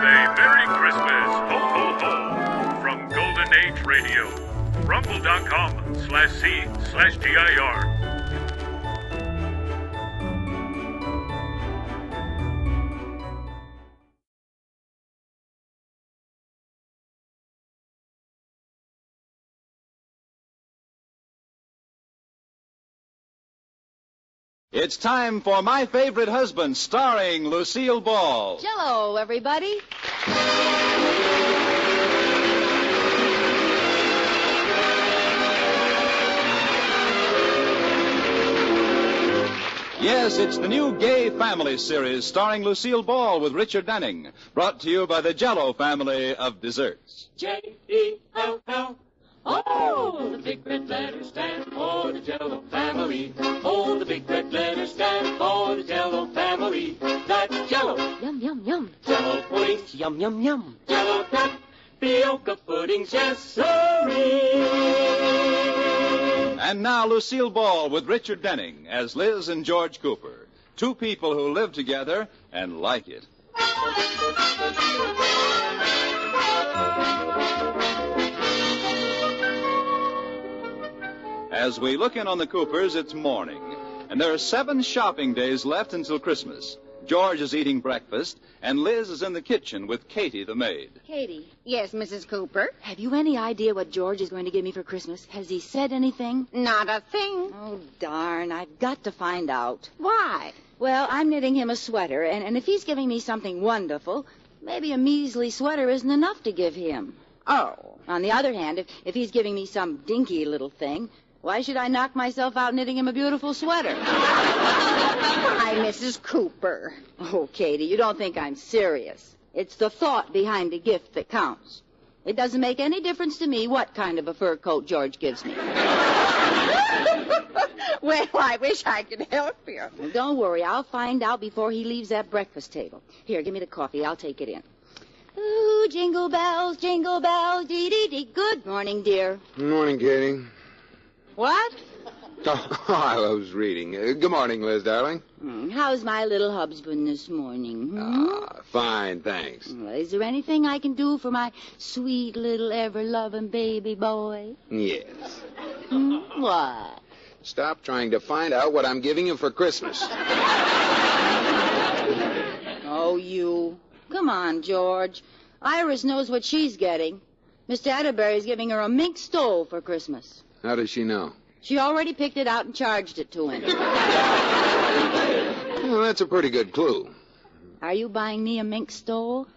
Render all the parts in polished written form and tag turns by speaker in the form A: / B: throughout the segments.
A: a Merry Christmas, ho, ho, ho, from Golden Age Radio, rumble.com/C/GIR.
B: It's time for My Favorite Husband, starring Lucille Ball.
C: Jello, everybody.
B: Yes, it's the new Gay Family series starring Lucille Ball with Richard Denning, brought to you by the Jello family of desserts.
D: J-E-L-L. Oh, the big red letters stand for the Jello family. Oh, the big red letters stand for the Jello family. That's Jello.
C: Yum, yum, yum.
D: Jello puddings. Yum, yum, yum. Jello tapioca puddings. Yes, sirree.
B: And now Lucille Ball with Richard Denning as Liz and George Cooper, two people who live together and like it. As we look in on the Coopers, it's morning, and there are 7 shopping days left until Christmas. George is eating breakfast, and Liz is in the kitchen with Katie, the maid.
C: Katie,
E: Yes, Mrs. Cooper.
C: have you any idea what George is going to give me for Christmas? Has he said anything?
E: Not a thing.
C: Oh, darn, I've got to find out.
E: Why?
C: Well, I'm knitting him a sweater, and if he's giving me something wonderful, maybe a measly sweater isn't enough to give him.
E: Oh.
C: On the other hand, if he's giving me some dinky little thing, why should I knock myself out knitting him a beautiful sweater?
E: Why, Mrs. Cooper.
C: Oh, Katie, you don't think I'm serious. It's the thought behind a gift that counts. It doesn't make any difference to me what kind of a fur coat George gives me.
E: Well, I wish I could help you.
C: Well, don't worry, I'll find out before he leaves that breakfast table. Here, give me the coffee. I'll take it in. Ooh, jingle bells, dee-dee-dee. Good morning, dear.
F: Good morning, Katie.
C: What?
F: Oh, I was reading. Good morning, Liz, darling.
C: How's my little husband this morning?
F: Fine, thanks.
C: Well, is there anything I can do for my sweet little ever-loving baby boy?
F: Yes.
C: What?
F: Stop trying to find out what I'm giving you for Christmas.
C: Oh, you. Come on, George. Iris knows what she's getting. Mr. Atterbury's giving her a mink stole for Christmas.
F: How does she know?
C: She already picked it out and charged it to him.
F: Well, that's a pretty good clue.
C: Are you buying me a mink stole?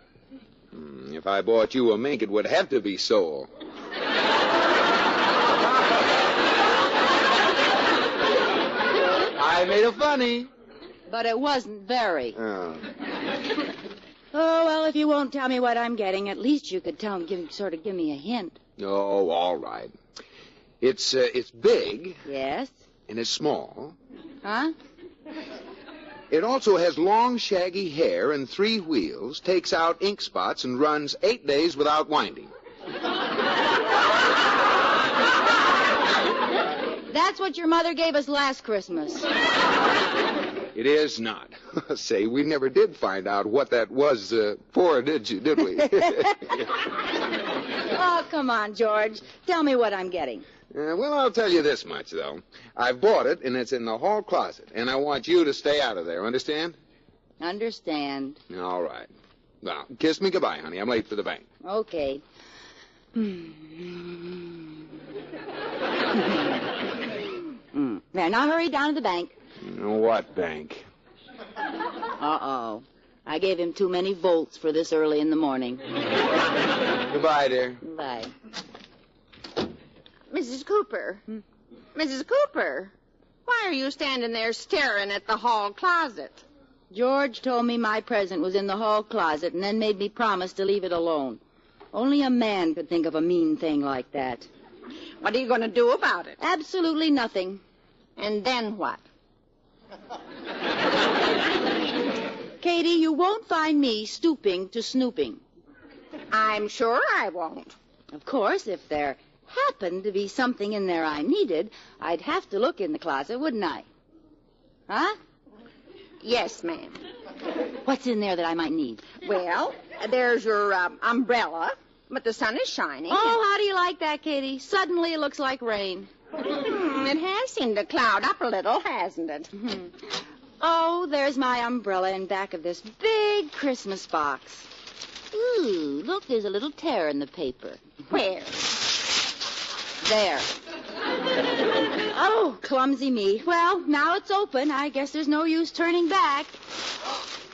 F: If I bought you a mink, it would have to be sole. I made a funny.
C: But it wasn't very.
F: Oh.
C: Oh, well, if you won't tell me what I'm getting, at least you could give me a hint.
F: Oh, all right. It's big,
C: Yes?
F: and it's small.
C: Huh?
F: It also has long, shaggy hair and 3 wheels, takes out ink spots, and runs 8 days without winding.
C: That's what your mother gave us last Christmas.
F: It is not. Say, we never did find out what that was for, did we?
C: Oh, come on, George. Tell me what I'm getting.
F: Well, I'll tell you this much, though. I've bought it, and it's in the hall closet, and I want you to stay out of there, understand?
C: Understand.
F: All right. Well, kiss me goodbye, honey. I'm late for the bank.
C: Okay. There, now hurry down to the bank.
F: What bank?
C: Uh-oh. I gave him too many volts for this early in the morning.
F: Goodbye, dear.
C: Bye.
E: Mrs. Cooper. Mrs. Cooper, why are you standing there staring at the hall closet?
C: George told me my present was in the hall closet and then made me promise to leave it alone. Only a man could think of a mean thing like that.
E: What are you going to do about it?
C: Absolutely nothing.
E: And then what?
C: Katie, you won't find me stooping to snooping.
E: I'm sure I won't.
C: Of course, if there happened to be something in there I needed, I'd have to look in the closet, wouldn't I? Huh?
E: Yes, ma'am.
C: What's in there that I might need?
E: Well, there's your umbrella, but the sun is shining.
C: Oh, how do you like that, Katie? Suddenly it looks like rain.
E: It has seemed to cloud up a little, hasn't it?
C: Oh, there's my umbrella in back of this big Christmas box. Ooh, look, there's a little tear in the paper.
E: Where?
C: There. Oh, clumsy me. Well, now it's open. I guess there's no use turning back.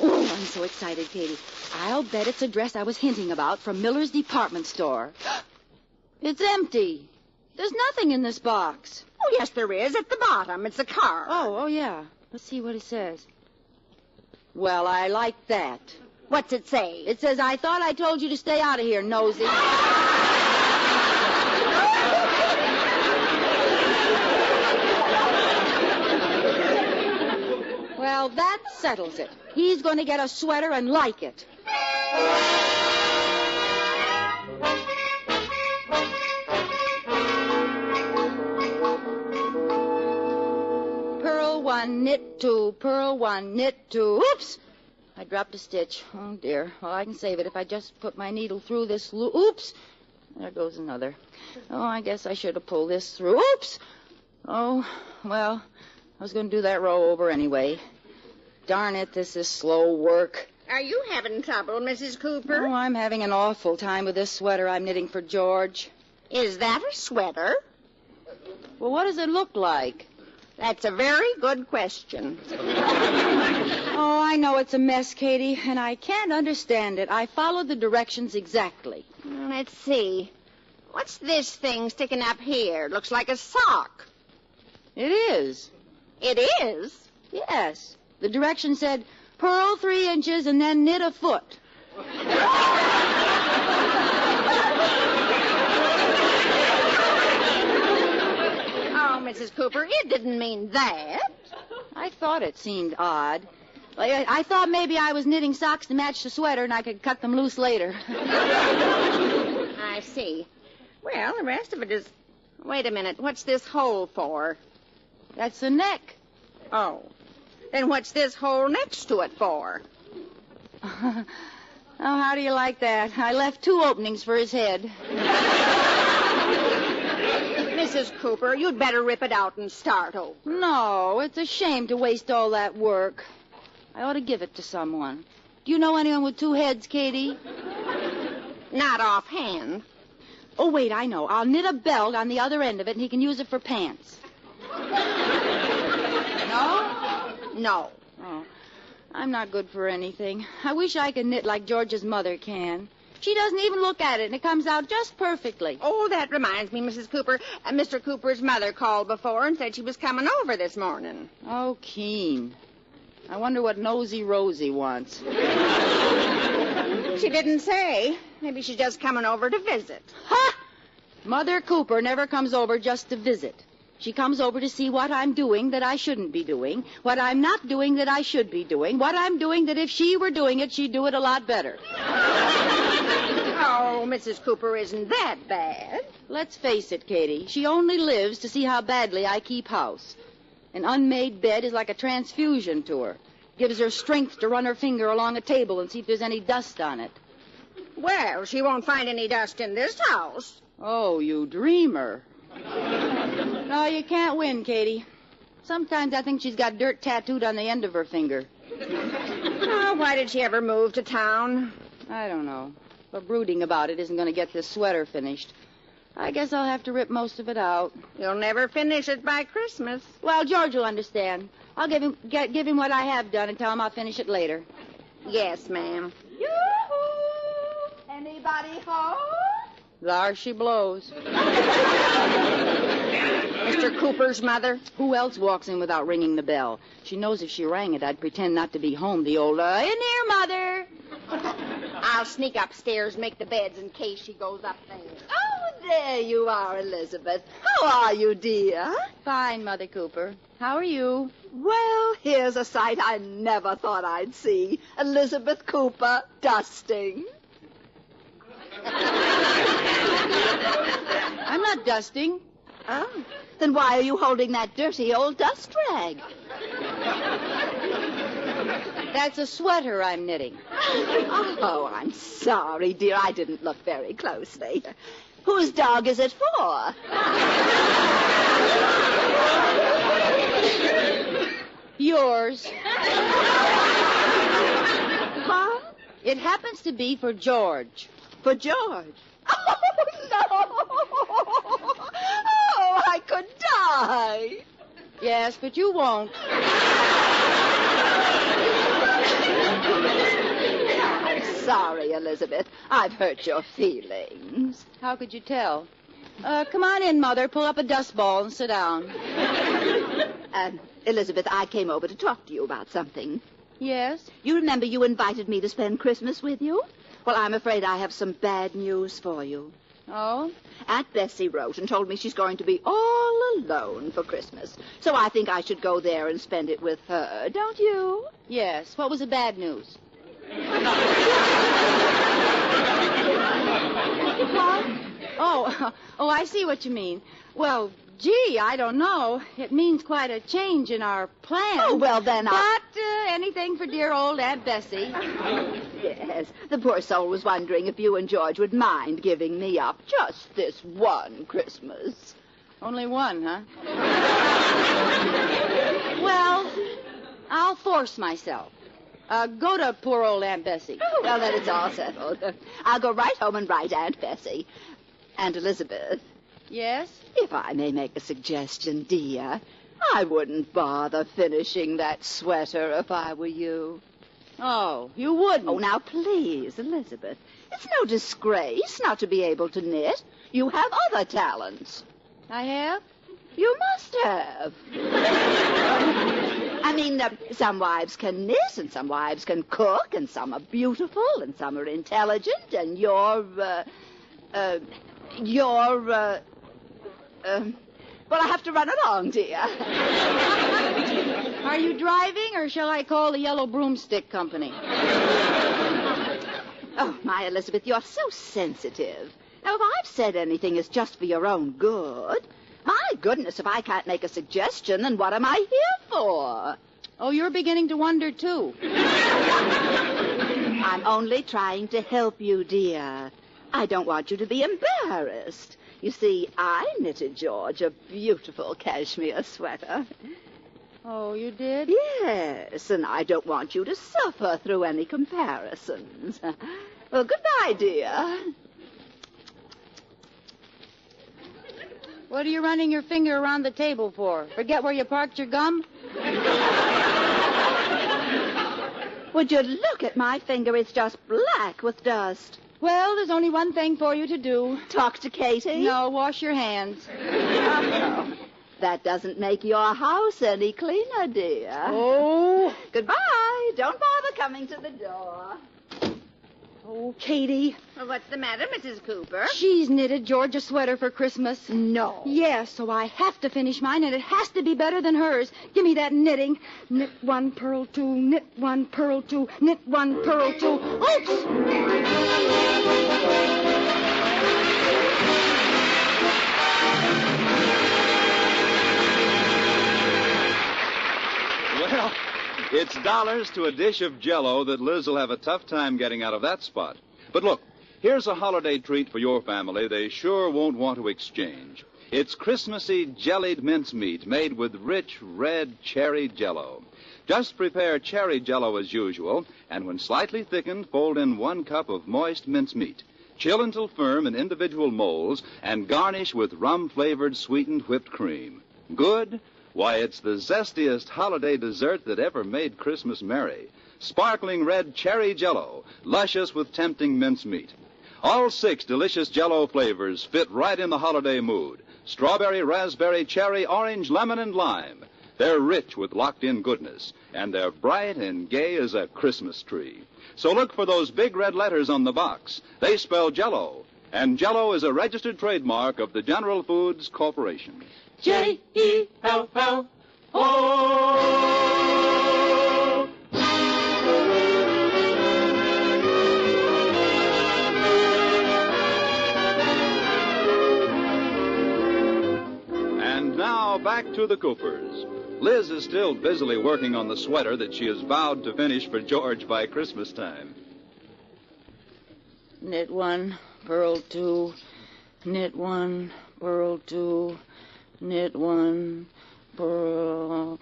C: Oh, I'm so excited, Katie. I'll bet it's a dress I was hinting about from Miller's department store. It's empty. There's nothing in this box.
E: Oh, yes, there is. At the bottom. It's a card.
C: Oh, yeah. Let's see what it says. Well, I like that.
E: What's it say?
C: It says, I thought I told you to stay out of here, nosy. Well, that settles it. He's going to get a sweater and like it. Purl one, knit two, purl one, knit two. Oops! I dropped a stitch. Oh, dear. Well, I can save it if I just put my needle through this loop. Oops! There goes another. Oh, I guess I should have pulled this through. Oops! Oh, well, I was going to do that row over anyway. Darn it, this is slow work.
E: Are you having trouble, Mrs. Cooper?
C: Oh, I'm having an awful time with this sweater I'm knitting for George.
E: Is that a sweater?
C: Well, what does it look like?
E: That's a very good question.
C: Oh, I know it's a mess, Katie, and I can't understand it. I followed the directions exactly.
E: Let's see. What's this thing sticking up here? Looks like a sock.
C: It is.
E: It is?
C: Yes. The direction said, purl 3 inches and then knit a foot.
E: Oh, Mrs. Cooper, it didn't mean that.
C: I thought it seemed odd. I thought maybe I was knitting socks to match the sweater and I could cut them loose later.
E: I see. Well, the rest of it is... Wait a minute. What's this hole for?
C: That's the neck.
E: Oh. Then what's this hole next to it for?
C: Oh, how do you like that? I left 2 openings for his head.
E: Mrs. Cooper, you'd better rip it out and start over.
C: No, it's a shame to waste all that work. I ought to give it to someone. Do you know anyone with 2 heads, Katie?
E: Not offhand.
C: Oh, wait, I know. I'll knit a belt on the other end of it, and he can use it for pants. No?
E: No.
C: Oh, I'm not good for anything. I wish I could knit like George's mother can. She doesn't even look at it, and it comes out just perfectly.
E: Oh, that reminds me, Mrs. Cooper. Mr. Cooper's mother called before and said she was coming over this morning.
C: Oh, Keen. I wonder what Nosy Rosie wants.
E: She didn't say. Maybe she's just coming over to visit.
C: Ha! Mother Cooper never comes over just to visit. She comes over to see what I'm doing that I shouldn't be doing, what I'm not doing that I should be doing, what I'm doing that if she were doing it, she'd do it a lot better.
E: Oh, Mrs. Cooper isn't that bad.
C: Let's face it, Katie. She only lives to see how badly I keep house. An unmade bed is like a transfusion to her. Gives her strength to run her finger along a table and see if there's any dust on it.
E: Well, she won't find any dust in this house.
C: Oh, you dreamer. No, you can't win, Katie. Sometimes I think she's got dirt tattooed on the end of her finger.
E: Oh, why did she ever move to town?
C: I don't know. But brooding about it isn't going to get this sweater finished. I guess I'll have to rip most of it out.
E: You'll never finish it by Christmas.
C: Well, George will understand. I'll give him what I have done and tell him I'll finish it later.
E: Yes, ma'am.
C: Yoo-hoo!
E: Anybody home?
C: There she blows.
E: Mr. Cooper's mother?
C: Who else walks in without ringing the bell? She knows if she rang it, I'd pretend not to be home. The old, in here, Mother.
E: I'll sneak upstairs, make the beds in case she goes up there.
G: Oh, there you are, Elizabeth. How are you, dear?
C: Fine, Mother Cooper. How are you?
G: Well, here's a sight I never thought I'd see. Elizabeth Cooper dusting.
C: I'm not dusting.
G: Oh, then why are you holding that dirty old dust rag?
C: That's a sweater I'm knitting.
G: Oh, I'm sorry, dear. I didn't look very closely. Whose dog is it for?
C: Yours.
G: Huh?
C: It happens to be for George.
G: For George. Oh, no. Oh, I could die.
C: Yes, but you won't.
G: I'm sorry, Elizabeth. I've hurt your feelings.
C: How could you tell? Come on in, Mother. Pull up a dust ball and sit down.
G: Elizabeth, I came over to talk to you about something.
C: Yes?
G: You remember you invited me to spend Christmas with you? Well, I'm afraid I have some bad news for you.
C: Oh?
G: Aunt Bessie wrote and told me she's going to be all alone for Christmas. So I think I should go there and spend it with her, don't you?
C: Yes. What was the bad news?
G: What?
C: Oh, I see what you mean. Well, gee, I don't know. It means quite a change in our plans.
G: Oh, well, then
C: But anything for dear old Aunt Bessie.
G: Yes, the poor soul was wondering if you and George would mind giving me up just this one Christmas.
C: Only one, huh? Well, I'll force myself. Go to poor old Aunt Bessie.
G: Oh, well, then it's all settled. I'll go right home and write Aunt Bessie. Aunt Elizabeth,
C: Yes?
G: if I may make a suggestion, dear, I wouldn't bother finishing that sweater if I were you.
C: Oh, you wouldn't.
G: Oh, now, please, Elizabeth. It's no disgrace not to be able to knit. You have other talents.
C: I have?
G: You must have. I mean, some wives can knit, and some wives can cook, and some are beautiful, and some are intelligent, and well, I have to run along, dear.
C: Are you driving, or shall I call the Yellow Broomstick Company?
G: Oh, my Elizabeth, you're so sensitive. Now, if I've said anything, it's just for your own good. My goodness, if I can't make a suggestion, then what am I here for?
C: Oh, you're beginning to wonder, too.
G: I'm only trying to help you, dear. I don't want you to be embarrassed. You see, I knitted George a beautiful cashmere sweater.
C: Oh, you did?
G: Yes, and I don't want you to suffer through any comparisons. Well, goodbye, dear.
C: What are you running your finger around the table for? Forget where you parked your gum?
G: Would you look at my finger? It's just black with dust.
C: Well, there's only one thing for you to do.
G: Talk to Katie?
C: No, wash your hands.
G: Oh, that doesn't make your house any cleaner, dear.
C: Oh.
G: Goodbye. Don't bother coming to the door.
C: Oh, Katie.
E: Well, what's the matter, Mrs. Cooper?
C: She's knitted George a sweater for Christmas.
G: No.
C: Yes, so I have to finish mine, and it has to be better than hers. Give me that knitting. Knit one, purl two, knit one, purl two, knit one, purl two. Oops!
B: Well, it's dollars to a dish of Jell-O that Liz will have a tough time getting out of that spot. But look, here's a holiday treat for your family they sure won't want to exchange. It's Christmassy jellied mincemeat made with rich red cherry Jell-O. Just prepare cherry Jell-O as usual, and when slightly thickened, fold in 1 cup of moist mincemeat. Chill until firm in individual molds, and garnish with rum-flavored sweetened whipped cream. Good? Why, it's the zestiest holiday dessert that ever made Christmas merry. Sparkling red cherry Jell-O, luscious with tempting mincemeat. All 6 delicious Jell-O flavors fit right in the holiday mood. Strawberry, raspberry, cherry, orange, lemon, and lime. They're rich with locked-in goodness, and they're bright and gay as a Christmas tree. So look for those big red letters on the box. They spell Jell-O, and Jell-O is a registered trademark of the General Foods Corporation.
D: J-E-L-L-O.
B: And now back to the Coopers. Liz is still busily working on the sweater that she has vowed to finish for George by Christmas time.
C: Knit 1, purl 2, knit 1, purl 2, knit 1, purl...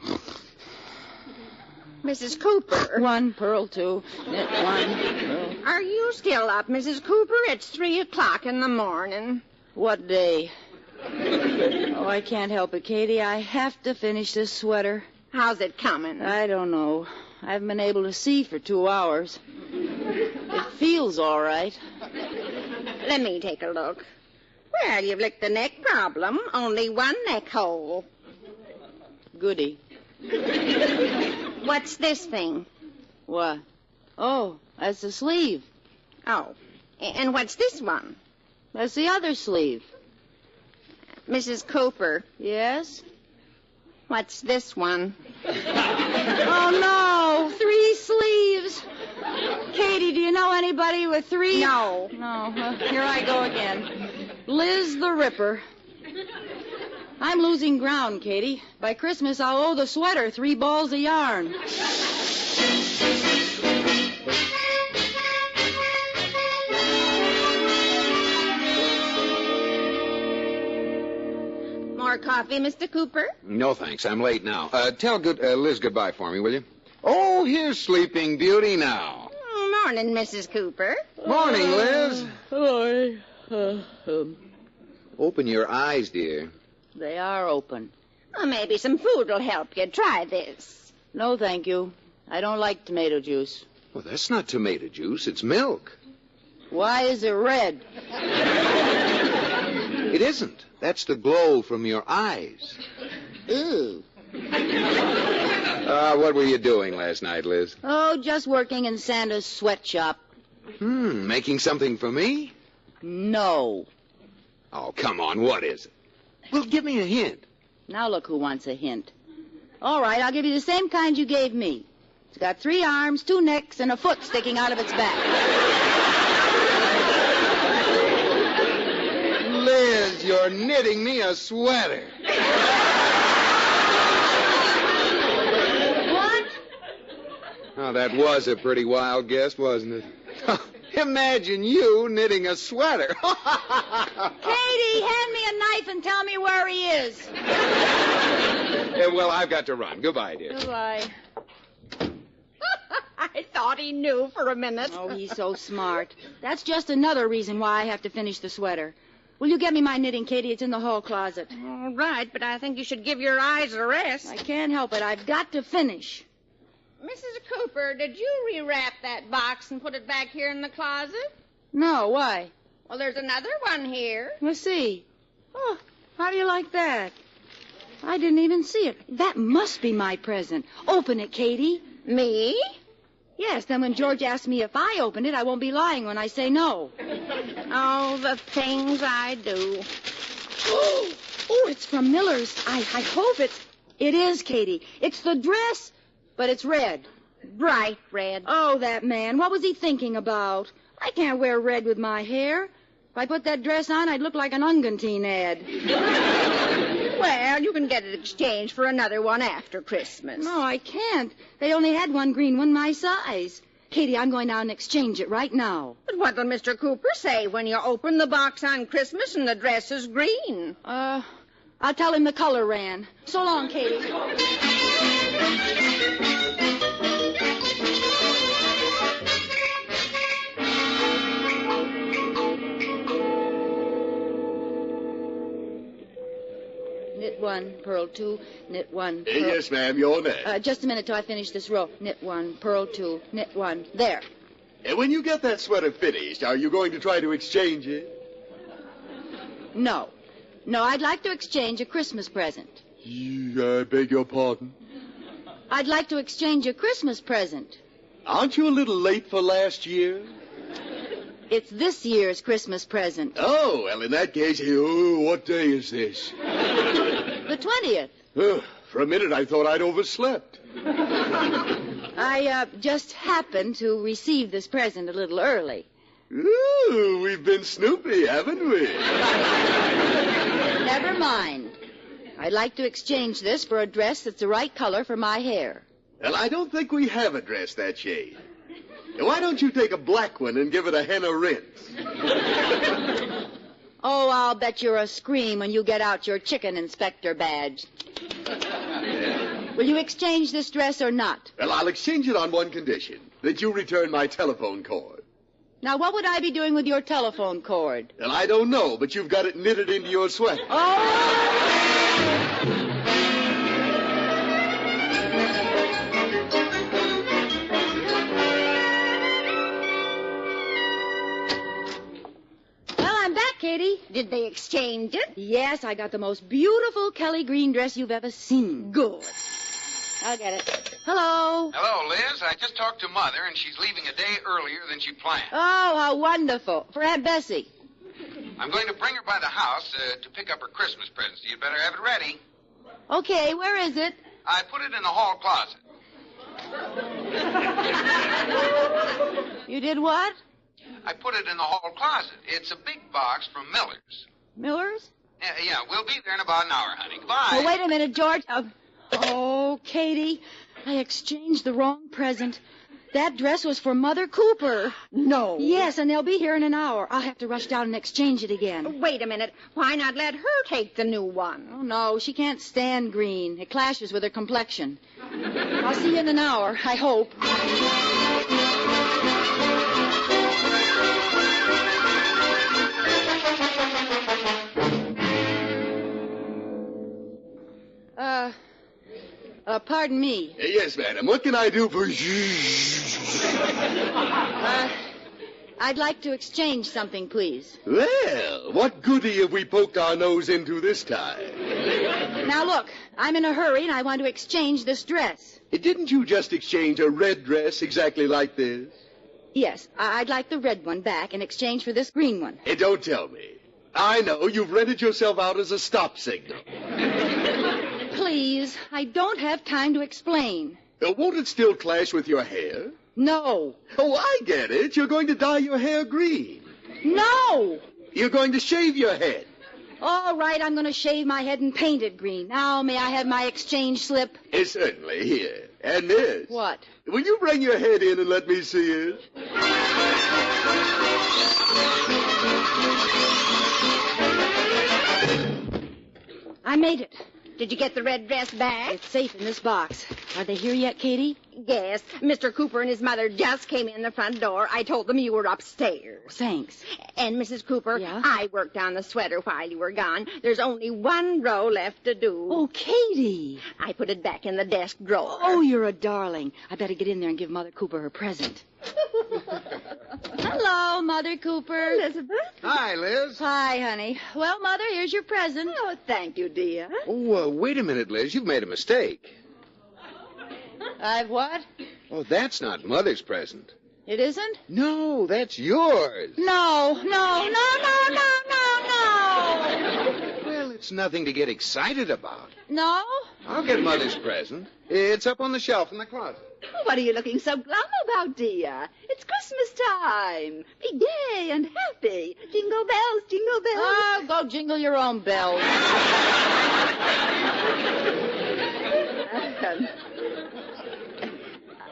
E: Mrs. Cooper.
C: 1, purl 2, knit 1, purl...
E: Are you still up, Mrs. Cooper? It's 3 o'clock in the morning.
C: What day? Oh, I can't help it, Katie. I have to finish this sweater.
E: How's it coming?
C: I don't know. I haven't been able to see for 2 hours. It feels all right.
E: Let me take a look. Well, you've licked the neck problem. Only one neck hole.
C: Goody.
E: What's this thing?
C: What? Oh, that's the sleeve.
E: Oh. And what's this one?
C: That's the other sleeve.
E: Mrs. Cooper,
C: Yes?
E: what's this one?
C: Oh, no. 3 sleeves. Katie, do you know anybody with 3?
E: No.
C: No. Here I go again. Liz the Ripper. I'm losing ground, Katie. By Christmas, I'll owe the sweater 3 balls of yarn.
E: More coffee, Mr. Cooper?
F: No, thanks. I'm late now. Tell Liz goodbye for me, will you? Oh, here's Sleeping Beauty now.
E: Morning, Mrs. Cooper.
F: Morning, Liz.
C: Hello.
F: Open your eyes, dear.
C: They are open.
E: Well, maybe some food will help you. Try this.
C: No, thank you. I don't like tomato juice.
F: Well, that's not tomato juice. It's milk.
C: Why is it red?
F: It isn't. That's the glow from your eyes.
C: Ew.
F: What were you doing last night, Liz?
C: Oh, just working in Santa's sweatshop.
F: Making something for me?
C: No.
F: Oh, come on. What is it? Well, give me a hint.
C: Now look who wants a hint. All right, I'll give you the same kind you gave me. It's got 3 arms, 2 necks, and a foot sticking out of its back.
F: Liz, you're knitting me a sweater.
C: What?
F: Oh, that was a pretty wild guess, wasn't it? Imagine you knitting a sweater.
C: Katie, hand me a knife and tell me where he is.
F: Well, I've got to run. Goodbye, dear.
C: Goodbye.
E: I thought he knew for a minute.
C: Oh, he's so smart. That's just another reason why I have to finish the sweater. Will you get me my knitting, Katie? It's in the hall closet.
E: All right, but I think you should give your eyes a rest.
C: I can't help it. I've got to finish.
E: Mrs. Cooper, did you rewrap that box and put it back here in the closet?
C: No, why?
E: Well, there's another one here.
C: Let's see. Oh, how do you like that? I didn't even see it. That must be my present. Open it, Katie.
E: Me?
C: Yes, then when George asks me if I opened it, I won't be lying when I say no.
E: Oh, the things I do.
C: Oh, it's from Miller's. I hope it is, Katie. It's the dress, but it's red.
E: Bright red.
C: Oh, that man. What was he thinking about? I can't wear red with my hair. If I put that dress on, I'd look like an Ungantine ad.
E: Well, you can get it exchanged for another one after Christmas.
C: No, I can't. They only had one green one my size. Katie, I'm going down and exchange it right now.
E: But what will Mr. Cooper say when you open the box on Christmas and the dress is green?
C: I'll tell him the color ran. So long, Katie. Knit 1, purl 2, knit 1, purl...
H: Yes, ma'am, you're next.
C: Just a minute till I finish this row. Knit 1, purl 2, knit 1. There.
H: And when you get that sweater finished, are you going to try to exchange it?
C: No. No, I'd like to exchange a Christmas present.
H: I beg your pardon?
C: I'd like to exchange a Christmas present.
H: Aren't you a little late for last year?
C: It's this year's Christmas present.
H: Oh, well, in that case, what day is this?
C: The 20th.
H: For a minute, I thought I'd overslept.
C: I just happened to receive this present a little early.
H: Ooh, we've been snoopy, haven't we?
C: Never mind. I'd like to exchange this for a dress that's the right color for my hair.
H: Well, I don't think we have a dress that shade. Why don't you take a black one and give it a henna rinse?
C: Oh, I'll bet you're a scream when you get out your chicken inspector badge. Will you exchange this dress or not?
H: Well, I'll exchange it on one condition, that you return my telephone cord.
C: Now, what would I be doing with your telephone cord?
H: Well, I don't know, but you've got it knitted into your sweater.
C: Katie?
E: Did they exchange it?
C: Yes, I got the most beautiful Kelly green dress you've ever seen.
E: Good.
C: I'll get it. Hello.
F: Hello, Liz. I just talked to Mother, and she's leaving a day earlier than she planned.
C: Oh, how wonderful. For Aunt Bessie.
F: I'm going to bring her by the house to pick up her Christmas presents. You'd better have it ready.
C: Okay, where is it?
F: I put it in the hall closet.
C: You did what?
F: I put it in the hall closet. It's a big box from Miller's.
C: Miller's?
F: Yeah, we'll be there in about an hour, honey. Goodbye.
C: Oh, wait a minute, George. Oh, Katie, I exchanged the wrong present. That dress was for Mother Cooper.
E: No.
C: Yes, and they'll be here in an hour. I'll have to rush down and exchange it again.
E: Wait a minute. Why not let her take the new one?
C: Oh, no, she can't stand green. It clashes with her complexion. I'll see you in an hour, I hope. Pardon me.
H: Yes, madam. What can I do for you?
C: I'd like to exchange something, please.
H: Well, what goody have we poked our nose into this time?
C: Now, look, I'm in a hurry, and I want to exchange this dress.
H: Didn't you just exchange a red dress exactly like this?
C: Yes, I'd like the red one back in exchange for this green one.
H: Hey, don't tell me. I know you've rented yourself out as a stop signal.
C: Please, I don't have time to explain.
H: Won't it still clash with your hair?
C: No.
H: Oh, I get it. You're going to dye your hair green.
C: No!
H: You're going to shave your head.
C: All right, I'm going to shave my head and paint it green. Now, may I have my exchange slip?
H: Certainly. Here. And this.
C: What?
H: Will you bring your head in and let me see it?
C: I made it.
E: Did you get the red dress back?
C: It's safe in this box. Are they here yet, Katie?
E: Yes. Mr. Cooper and his mother just came in the front door. I told them you were upstairs.
C: Thanks.
E: And, Mrs. Cooper,
C: Yeah?
E: I worked on the sweater while you were gone. There's only one row left to do.
C: Oh, Katie.
E: I put it back in the desk drawer.
C: Oh, you're a darling. I better get in there and give Mother Cooper her present. Hello, Mother Cooper.
E: Elizabeth?
F: Hi, Liz.
C: Hi, honey. Well, Mother, here's your present.
G: Oh, thank you, dear.
F: Oh, wait a minute, Liz. You've made a mistake.
C: I've what?
F: Oh, that's not Mother's present.
C: It isn't?
F: No, that's yours.
C: No.
F: Well, it's nothing to get excited about.
C: No?
F: I'll get Mother's present. It's up on the shelf in the closet.
G: What are you looking so glum about, dear? It's Christmas time. Be gay and happy. Jingle bells, jingle bells.
C: Oh, go jingle your own bells.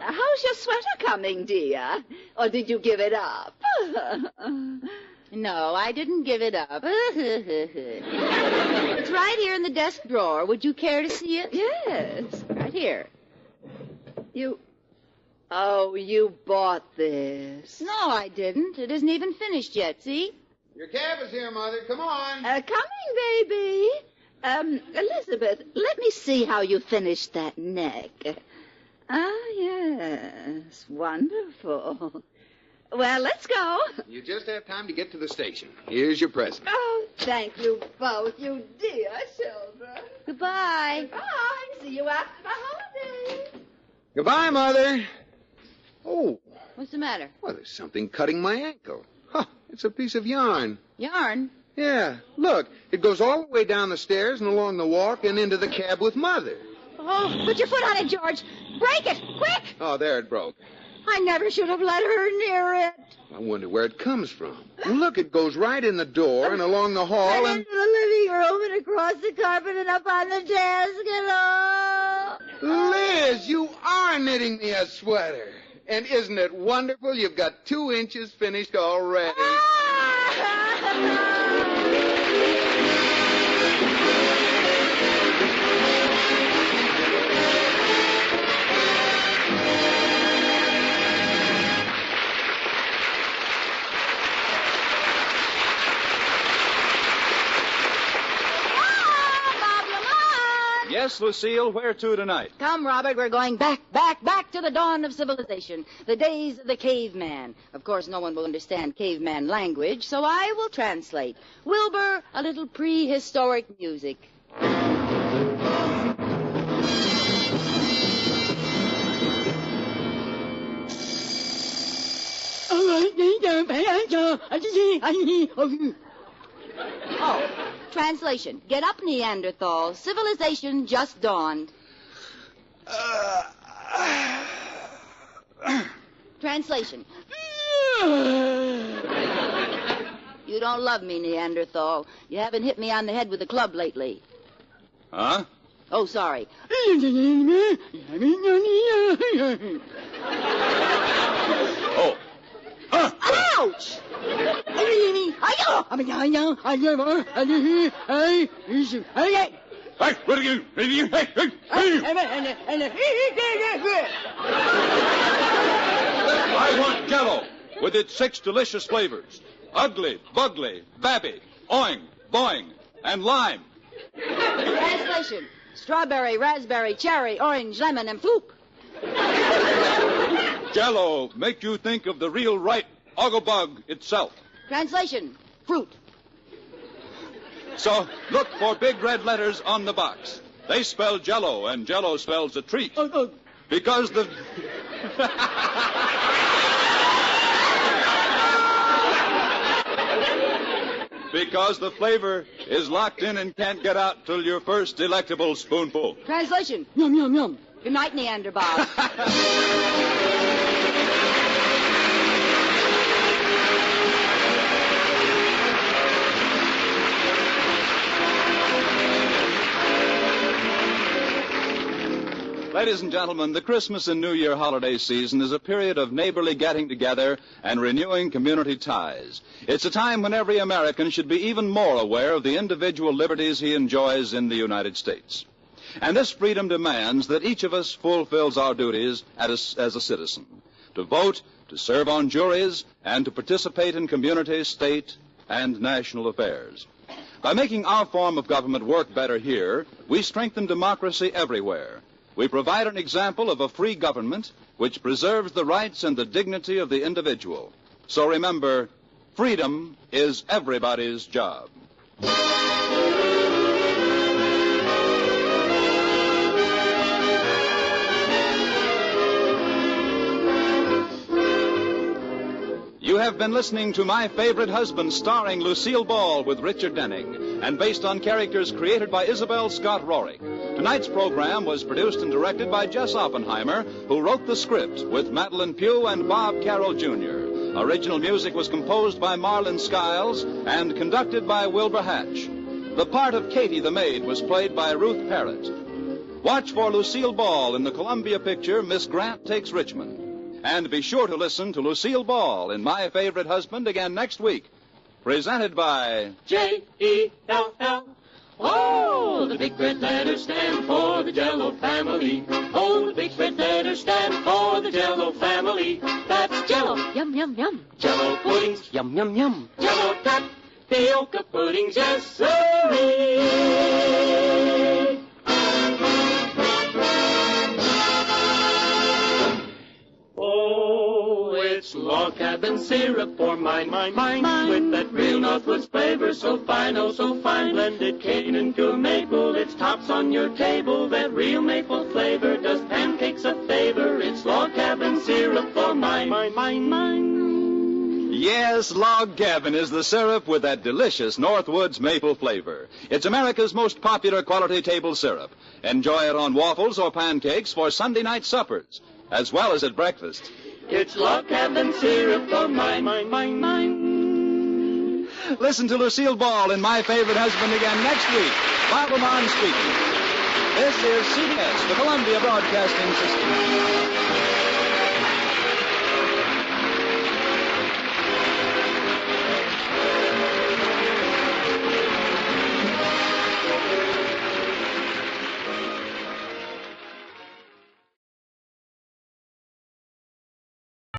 G: How's your sweater coming, dear? Or did you give it up?
C: No, I didn't give it up. It's right here in the desk drawer. Would you care to see it?
G: Yes.
C: Right here.
G: You bought this.
C: No, I didn't. It isn't even finished yet, see?
F: Your cab is here, Mother. Come on.
G: Coming, baby. Elizabeth, let me see how you finished that neck. Ah, yes. Wonderful. Well, let's go.
F: You just have time to get to the station. Here's your present.
G: Oh, thank you both, you dear children.
C: Goodbye.
G: Bye. See you after the holidays.
F: Goodbye, Mother. Oh,
C: What's the matter?
F: well, there's something cutting my ankle. Huh, it's a piece of yarn.
C: Yarn?
F: Yeah, look, it goes all the way down the stairs and along the walk and into the cab with Mother.
C: Oh, put your foot on it, George. Break it, quick!
F: Oh, there it broke.
C: I never should have let her near it.
F: I wonder where it comes from. Look, it goes right in the door and along the hall and...
C: Into the living room and across the carpet and up on the desk and all.
F: Liz, you are knitting me a sweater. And isn't it wonderful? You've got 2 inches finished already.
B: Yes, Lucille, where to tonight?
C: Come, Robert, we're going back to the dawn of civilization, the days of the caveman. Of course, no one will understand caveman language, so I will translate. Wilbur, a little prehistoric music. Oh, translation. Get up, Neanderthal. Civilization just dawned. Translation. You don't love me, Neanderthal. You haven't hit me on the head with a club lately.
B: Huh?
C: Oh, sorry.
B: Oh.
C: Ouch!
B: Hey, what are you? I want Jell-O with its 6 delicious flavors. Ugly, bugly, babby, oing, boing, and lime.
C: Translation. Strawberry, raspberry, cherry, orange, lemon, and floop.
B: Jell-O make you think of the real right Oggobug itself.
C: Translation. Fruit.
B: So look for big red letters on the box. They spell Jell-O, and Jell-O spells a treat. Because the... Because the flavor is locked in and can't get out till your first delectable spoonful.
C: Translation. Yum, yum, yum. Good night, Neanderthal.
B: Ladies and gentlemen, the Christmas and New Year holiday season is a period of neighborly getting together and renewing community ties. It's a time when every American should be even more aware of the individual liberties he enjoys in the United States. And this freedom demands that each of us fulfills our duties as a citizen, to vote, to serve on juries, and to participate in community, state, and national affairs. By making our form of government work better here, we strengthen democracy everywhere. We provide an example of a free government which preserves the rights and the dignity of the individual. So remember, freedom is everybody's job. You have been listening to My Favorite Husband, starring Lucille Ball with Richard Denning, and based on characters created by Isabel Scott Rorick. Tonight's program was produced and directed by Jess Oppenheimer, who wrote the script with Madeline Pugh and Bob Carroll Jr. Original music was composed by Marlon Skiles and conducted by Wilbur Hatch. The part of Katie the maid was played by Ruth Parrott. Watch for Lucille Ball in the Columbia picture Miss Grant Takes Richmond. And be sure to listen to Lucille Ball in My Favorite Husband again next week. Presented by
D: Jell. Oh, the big red letters stand for the Jell-O family. Oh, the big red letters stand for the Jell-O family. That's Jell-O.
G: Yum, yum, yum.
D: Jell-O puddings.
G: Yum, yum, yum.
D: Jell-O tapioca puddings. Yes, sirree. Oh, it's log cabin syrup for mine, with that real Northwoods flavor so fine, oh so fine, blended cane and pure maple, it's tops on your table, that real maple flavor does pancakes a favor, it's log cabin syrup for mine.
B: Yes, Log Cabin is the syrup with that delicious Northwoods maple flavor. It's America's most popular quality table syrup. Enjoy it on waffles or pancakes for Sunday night suppers, as well as at breakfast.
D: It's log cabin syrup for mine.
B: Listen to Lucille Ball in My Favorite Husband again next week. Bob Lamont speaking. This is CBS, the Columbia Broadcasting System.